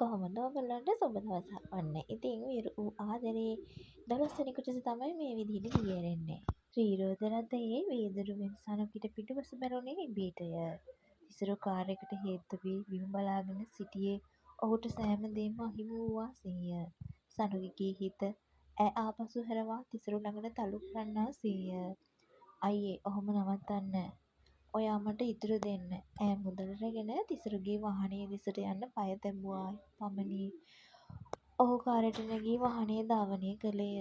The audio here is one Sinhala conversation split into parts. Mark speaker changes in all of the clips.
Speaker 1: කොහොමද ඔයගොල්ලන්ට සුබ දවසක් වන්න. ඉතින් වූ ආදරේ 12 වෙනි කොටස තමයි මේ විදිහට ලියරෙන්නේ. ත්‍රිරෝද රථයේ වීදුරුවෙන් සනුකිට පිටුපස බැලුනේ ඉබේටය. තිසරු කාර් එකට හේතු වී බිම බලාගෙන සිටියේ ඔහුට සෑම දෙයක්ම අහිමි වූ වාසේය. සනුකිගේ හිත ඈ ආපසු හැරවා තිසරු ළඟට තලු කරන්නාසේය. අයියේ ඔහොම නවත්තන්න. ඔයා මට ඉතුරු දෙන්න. ඈ මුදල් රැගෙන තිසරුගේ වාහනය දෙසට යන්න පය තැබුවා පමණි. ඔහු කාරයට නැගී වාහනය ධාවනය කළේය.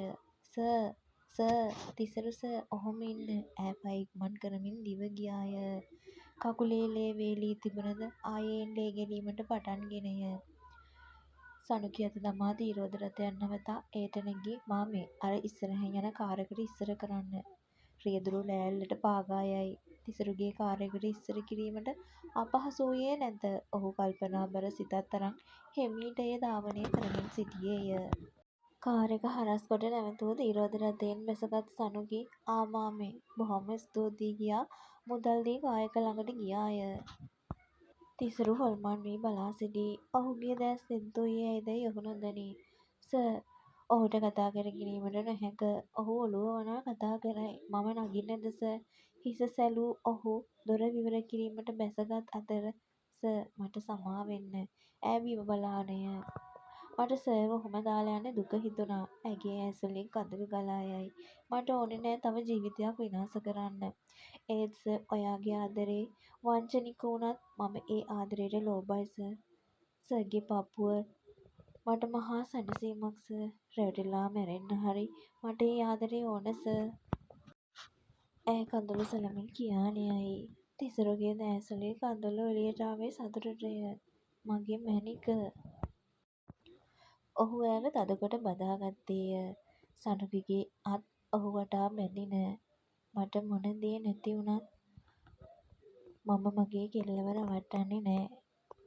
Speaker 1: සර් තිසරු සර් ඔහොම ඉන්න. ඈ පය ඉක්මන් කරමින් දිව ගියාය. කකුලේ ලේ වේලී තිබුණද ආයෙත් ලේ ගැලීමට පටන් ගෙනය. සනුකි අත දමා ත්‍රිරෝද රථයක් නවතා එයට නැගී මාමේ අර ඉස්සරහින් යන කාර් එකට ඉස්සර කරන්න. රියදුරු ලෑල්ලට පාගා යයි. තිසරුගේ කාර් එකට ඉස්සර කිරීමට අපහසු වූයේ නැත. ඔහු කල්පනාබර සිතක් තරම් හෙමිහිට එය ධාවනය කරමින් සිටියේය. කාර් එක හරස් කොට නැවතුව ත්‍රිරෝද රථයෙන් බැසගත් සනුකි ආ මාමේ බොහොම ස්තූතියි කියා මුදල් දී ගායක ළඟට ගියාය. තිසරු හොල්මන් වී බලා සිටී. ඔහුගේ දැස් තෙත් වූයේ ඇයිදැයි ඔහු නොදනී. සර් ඔහුට කතා කර ගැනීමට නොහැක. ඔහු ඔළුව වනා කතා කරයි. මම නගින්නද සර්? හිස සැලූ ඔහු දොර විවර කිරීමට බැසගත් අතර සර් මට සමා වෙන්න. ඈ බිම බලානය. මට සර්ව ඔහොම දාලා යන්න දුක හිතුණා. ඇගේ ඇස්වලින් කඳුළු ගලා යයි. මට ඕනේ නෑ තව ජීවිතයක් විනාශ කරන්න. ඒත් සර් ඔයාගේ ආදරේ වංචනික වුණත් මම ඒ ආදරේට ලෝභයි සර්. සර්ගේ පපුව මට මහා සැනසීමක් සර්. රැවටිලා මැරෙන්න හරි මට ඒ ආදරේ ඕන සර්. ඈ කඳුළු සලමින් කියාන යයි. තිසරුගේ දෑස්වලින් කඳුළු එළියට ආවේ සතුටටය. මගේ මැණික. ඔහු ඈව තදකොට බදා ගත්තේය. සනුකිගේ අත් ඔහු වටා බැඳින. මට මොන දේ නැති වුණත් මම මගේ කෙල්ලව රවට්ටන්නේ නෑ.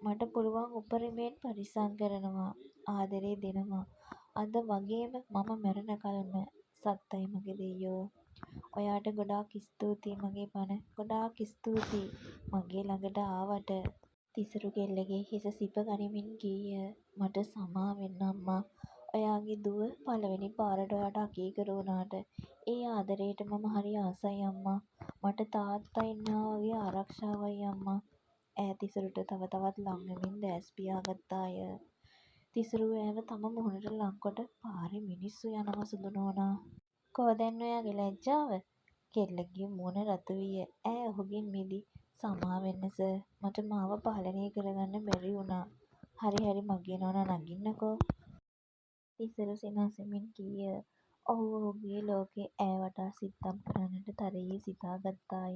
Speaker 1: මට පුළුවන් උපරිමයෙන් පරිස්සම් කරනවා. ආදරේ දෙනවා. අද වගේම මම මැරෙනකල්ම. සත්තයි මගේ දෙයියෝ. ඔයාට ගොඩාක් ස්තූතියි මගේ පණ. ගොඩාක් ස්තූතියි මගේ ළඟට ආවට. තිසරු කෙල්ලගේ හිස සිප ගනිමින් කීය. මට සමා වෙන්න අම්මා. ඔයාගේ දුව පළවෙනි පාරට ඔයාට අකීකරු වුණාට ඒ ආදරේට මම හරි ආසයි අම්මා. මට තාත්තා ඉන්නවා වගේ ආරක්ෂාවයි අම්මා. ඈ තිසරුට තව තවත් ළං වෙමින් දැස් පියාගත්තාය. තිසරු ඈව තම මුහුණට ළංකොට පාරේ මිනිස්සු යනවා සුදු නෝනා. කෝ දැන් ඔයාගේ ලැජ්ජාව? කෙල්ලගේ මුහුණ රතු විය. ඈ ඔහුගෙන් මිදී සමා වෙන්න සර්. මට මාව පාලනය කරගන්න බැරි වුණා. හරි මගේ නෝනා නගින්නකෝ. තිසරු සිනාසෙමින් කීය. ඔහු ඔහුගේ ලෝකේ ඈ වටා සිත්තම් කරන්නට තරයේ සිතා ගත්තාය.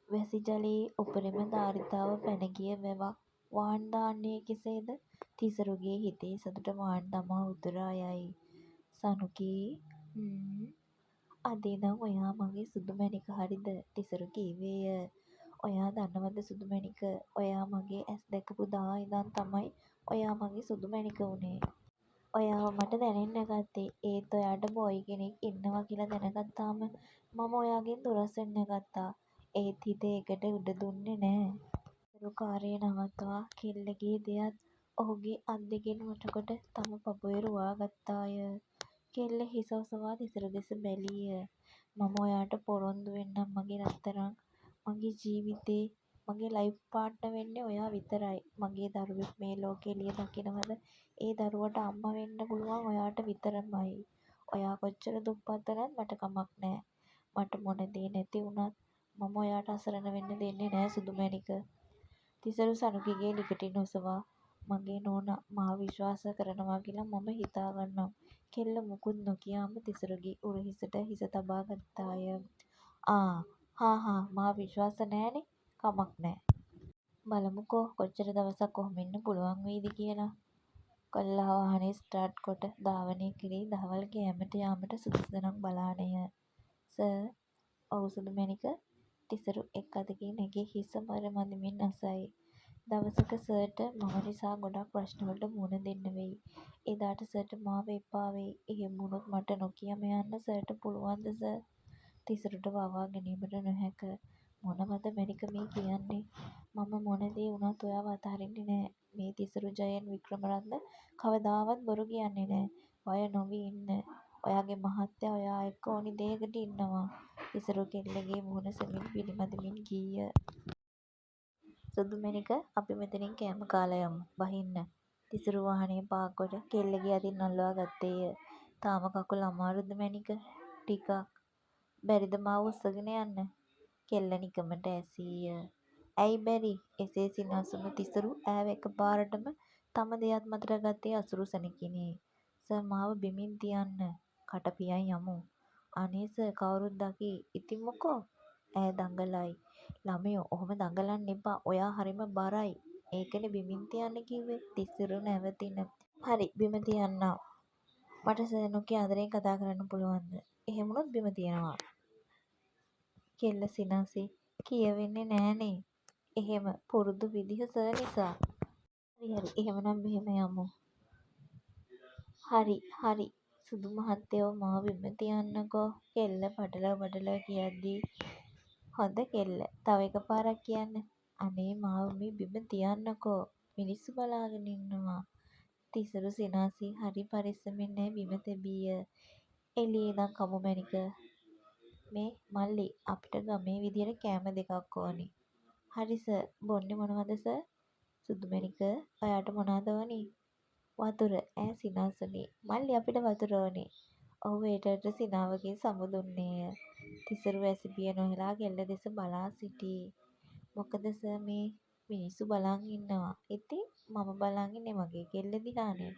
Speaker 1: වැසි ජලයේ උපරිම ධාරිතාව පැන ගිය වැවක් වාන් දාන්නේ කෙසේද? තිසරුගේ හිතේ සතුට වාන් දමා උදුරා යයි. සනුකී අද ඉදන් ඔයා මගේ සුදු මැණික හරිද? තිසරු කීවේය. ඔයා දන්නවද සුදු මැණික? ඔයා මගේ ඇස් දැකපු දා ඉදන් තමයි ඔයා මගේ සුදු මැණික වුණේ. ඔයාව මට දැනෙන්න ගත්තේ. ඒත් ඔයාට බොයි කෙනෙක් ඉන්නවා කියලා දැනගත්තාම මම ඔයාගෙන් දුරස් වෙන්න ගත්තා. ඒත් හිත ඒකට උඩ දුන්නේ නෑ. තිසරු කාරය නවත්වා කෙල්ලගේ දෙයත් ඔහුගේ අත් දෙකෙන් වටකොට තම පපුවේ රුවා ගත්තාය. කෙල්ල හිස ඔසවා තිසරු දෙස බැලීය. මම ඔයාට පොරොන්දු වෙන්නම් මගේ රත්තරන්. මගේ ජීවිතේ මගේ ලයිෆ් පාර්ට්නර් වෙන්නේ ඔයා විතරයි. මගේ දරුවෙක් මේ ලෝකේ එළිය දකිනවද? ඒ දරුවට අම්මා වෙන්න පුළුවන් ඔයාට විතරමයි. ඔයා කොච්චර දුප්පත් වුණත් මට කමක් නෑ. මට මොන දේ නැති වුණත් මම ඔයාට අසරණ වෙන්න දෙන්නේ නෑ සුදු මැණික. තිසරු සනුකිගේ ලිපිටින් ඔසවා මගේ නෝනා මාව විශ්වාස කරනවා කියලා මම හිතා ගන්නම්. කෙල්ල මුකුත් නොකියාම තිසරුගේ උරහිසට හිස තබා ගත්තාය. හා මාව විශ්වාස නෑනේ. කමක් නෑ. බලමුකෝ කොච්චර දවසක් ඔහොම ඉන්න පුළුවන් වෙයිද කියලා. කොල්ලා වාහනේ ස්ටාර්ට් කොට ධාවනය කරී දහවල් කෑමට යාමට සුදුසුද නම් බලානය. සර් ඔව් සුදු මැණික. තිසරු එක් අතකින් ඇගේ හිස මදිමින් අසයි. දවසක සර්ට මම නිසා ගොඩක් ප්‍රශ්නවලට මුහුණ දෙන්න වෙයි. එදාට සර්ට මාව එපා වෙයි. එහෙම වුණොත් මට නොකියම යන්න සර්ට පුළුවන්ද සර්? තිසරුට වවා ගැනීමට නොහැක. මොනවද මැනික මේ කියන්නේ? මම මොන දේ වුණත් ඔයාව අතහරින්නේ නෑ. මේ තිසරු ජයෙන් වික්‍රමරත්න කවදාවත් බොරු කියන්නේ නෑ. බය නොවී ඉන්න. ඔයාගේ මහත්තයා ඔයා එක්ක ඕනි දේකට ඉන්නවා. තිසරු කෙල්ලගේ මුහුණ සෙමින් පිරිමදිමින් කීය. සුදු මැණික අපි මෙතනින් කෑම කාලා යමු. බහින්න. තිසරු වාහනය පාක් කොට කෙල්ලගේ අතින් අල්ලවා ගත්තේය. තාම කකුල අමාරුද මැණික? ටිකක්. බැරිද මාව උස්සගෙන යන්න? කෙල්ල නිකමට ඇසීය. ඇයි බැරි? එසේ සිනාසුණු තිසරු ඈව එකපාරටම තම දෙයත් මතට ගත්තේ අසුරු සැණකිනි. සර් මාව බිමින් තියන්න. කට පියන් යමු. අනේ සර් කවුරුත් දකී. ඉතින් මොකෝ? ඈ දඟලයි. ළමයෝ ඔහොම දඟලන්න එපා. ඔයා හරිම බරයි. ඒකනේ බිමින් තියන්න කිව්වේ. තිසරු නැවතින. හරි බිම තියන්නම්. මට සර් නොකිය ආදරයෙන් කතා කරන්න පුළුවන්ද? එහෙම වුණොත් බිම තියනවා. කෙල්ල සිනාසෙයි. කියවෙන්නේ නෑනේ. එහෙම පුරුදු විදිහ සර් නිසා. හරි හරි එහෙමනම් මෙහෙම යමු. හරි හරි සුදු මහත්තයෝ මාව බිම තියන්නකෝ. කෙල්ල පටලව කියද්දී හොඳ කෙල්ල තව එකපාරක් කියන්න. අනේ මාව මේ බිම තියන්නකෝ. මිනිස්සු බලාගෙන ඉන්නවා. තිසරු සිනාසී හරි පරෙස්සමෙන් ඇය බිම තැබීය. එළියේ ඉඳන් කමු මැණික. මේ මල්ලි අපිට ගමේ විදියට කෑම දෙකක් ඕනි. හරි සර් බොන්නේ මොනවද සර්? සුදු මැණික ඔයාට මොනාද ඕනි? වතුර ඈ සිනාසුනි. මල්ලි අපිට වතුර ඕනේ. ඔහු වේටර්ට සිනාවකින් සමු දුන්නේය. තිසරු වැසිපිය නොහෙලා කෙල්ල දෙස බලා සිටී. මොකද සර් මේ මිනිස්සු බලන් ඉන්නවා. ඉතින් මම බලන් ඉන්නේ මගේ කෙල්ල දිහානේ.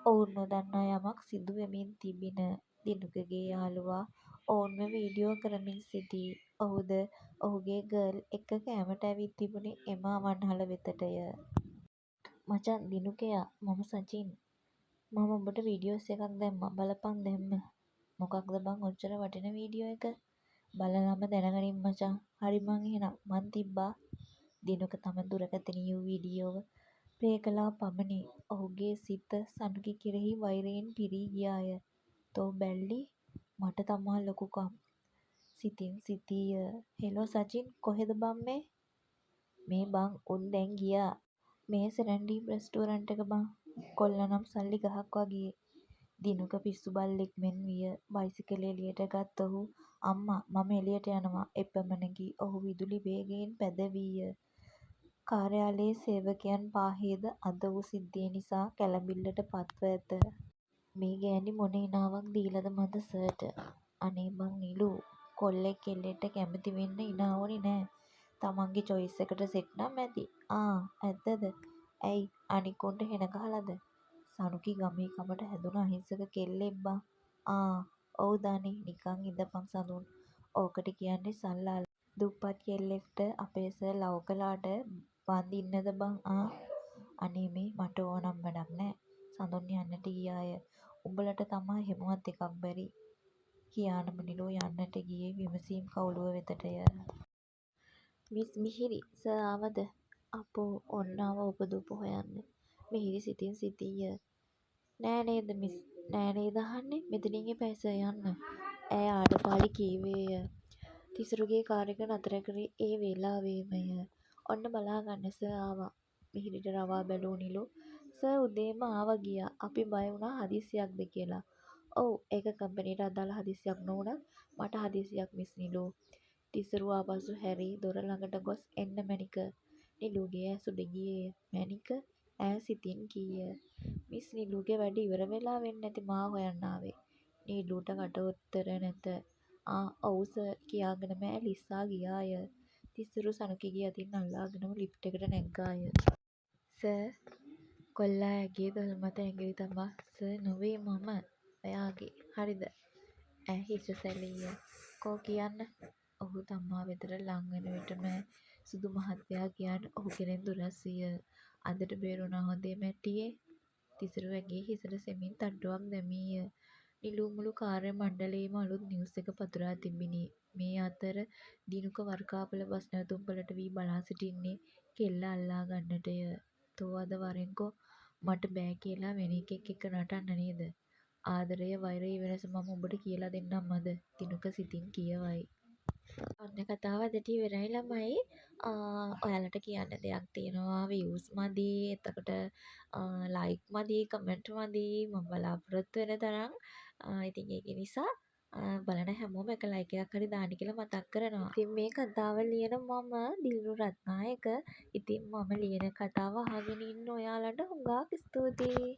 Speaker 1: ඔවුන් නොදන්නා යමක් සිදු වෙමින් තිබිණ. දිනුකගේ යාළුවා ඔවුන්ව වීඩියෝ කරමින් සිටී. ඔහුද ඔහුගේ ගර්ල් එක්ක කෑමට ඇවිත් තිබුණේ එම අවන්හල වෙතටය. මචං දිනුකයා මම සචින්. මම උඹට වීඩියෝස් එකක් දැම්මා බලපන් දැම්ම. මොකක්ද බං ඔච්චර වටින වීඩියෝ එක? බලලම දැනගනින් මචං. හරි බං එහෙනම් මං තිබ්බා. දිනුක තම දුරකථනයේ වූ වීඩියෝව ප්ලේ කළා පමණි. ඔහුගේ සිත සනුගේ කෙරෙහි වෛරයෙන් පිරී ගියාය. තෝ බැල්ලි මට තමා ලොකුකම්. සිතින් සිතීය. හෙලෝ සචින් කොහෙද බං මේ? මේ බං උන් දැන් ගියා. මේ සෙරන්ඩීප් රෙස්ටුරන්ට් එක බං. කොල්ල නම් සල්ලි ගහක් වගේ. දිනුක පිස්සු බල්ලෙක් මෙන් විය. බයිසිකලය එළියට ගත් ඔහු අම්මා මම එළියට යනවා. එපමණකි ඔහු විදුලි වේගයෙන් පැදවීය. කාර්යාලයේ සේවකයන් පාහේද අද වූ සිද්ධිය නිසා කැළඹිල්ලට පත්ව ඇත. මේ ගෑණි මොන ඉනාවක් දීලද මන්ද සර්ට? අනේ බං නිලු කොල්ලෙක් කෙල්ලෙක්ට කැමති වෙන්න ඉනා ඕනි නෑ. තමන්ගේ චොයිස් එකට සෙට් නම් ඇති. ආ ඇත්තද? ඇයි අනික් උන්ට හෙන ගහලද? සනුකි ගමේ කමට හැදුන අහිංසක කෙල්ලෙක් බං. ආ ඔව් දනි නිකන් ඉඳපන් සඳුන්. ඕකට කියන්නේ සල්ලාල. දුප්පත් කෙල්ලෙක්ට අපේ සර් ලව් කළාට බඳින්නද බං ආ? අනේ මේ මට ඕනම් වැඩක් නෑ. සඳුන් යන්නට ගියාය. උඹලට තමා එහෙමවත් එකක් බැරි. කියානම නිලු යන්නට ගියේ විමසීම් කවුළුව වෙතටය. මිස් මිහිරි සර් ආවද? අපෝ ඔන්න ආවා උපදූප හොයන්න. මිහිරි සිතින් සිතීය. නෑ නේද මිස් නෑ නේද අහන්නේ? මෙතනින් එපා සර් යන්න. ඈ ආඩපාලි කීවේය. තිසරුගේ කාර් එක නතර කළේ ඒ වේලාවේමය. ඔන්න බලාගන්න සර් ආවා. මිහිරිට රවා බැලූ නිලු සර් උදේම ආවා ගියා. අපි බය වුණා හදිස්සියක්ද කියලා. ඔව් ඒක කම්පැනිට අදාළ හදිස්සියක් නොවුණත් මට හදිස්සියක් මිස් නිලු. තිසරු ආපසු හැරී දොර ළඟට ගොස් එන්න මැණික. නිලුගේ ඇස් උඩ ගියේය. මැණික ඈ සිතින් කීය. මිස් නිලුගේ වැඩ ඉවර වෙලා වෙන්න ඇති මා හොයන්න ආවේ. නිලුට කට උත්තර නැත. ආ ඔව් සර් කියාගෙනම ඈ ලිස්සා ගියාය. තිසරු සනුකිගේ අතින් අල්ලාගෙනම ලිෆ්ට් එකට නැග්ගාය. සර් කොල්ලා ඇගේ දොල් මත ඇඟිලි තබා සර් නොවේ මම ඔයාගේ හරිද? ඈ හිස සැලීය. කෝ කියන්න. ඔහු තමා වෙතට ලංවන විටම සුදු මහත්තයා කියාට ඔහු කෙරෙන් දුරස් විය. අදට බේරුණා හොඳේ මැට්ටියේ. තිසරු ඇගේ හිසට සෙමින් තට්ටුවක් දැමීය. නිලු මුළු කාර්ය මණ්ඩලයේම අලුත් නිවුස් එක පතුරා තිබිණි. මේ අතර දිනුක වර්කාපොල බස් නැවතුම්පොළට වී බලා සිටින්නේ කෙල්ල අල්ලා ගන්නටය. තෝ අද වරෙන්කෝ මට බෑ කියලා වෙන එකෙක් එක්ක නටන්න නේද? ආදරය වෛරය වෙනස මම උඹට කියලා දෙන්නම් අද. දිනුක සිතින් කියවයි. ඔන්න කතාව අදට ඉවරයි ළමයි. ඔයාලට කියන්න දෙයක් තියෙනවා views මදි. එතකොට like මදි, comment මදි. මම බලාපොරොත්තු වෙන තරම්. ඉතින් ඒක නිසා බලන හැමෝම එක like එකක් හරි දාන්න කියලා මතක් කරනවා. ඉතින් මේ කතාව ලියන මම දිල්රු රත්නායක. ඉතින් මම ලියන කතාව අහගෙන ඉන්න ඔයාලට හුඟක් ස්තුතියි.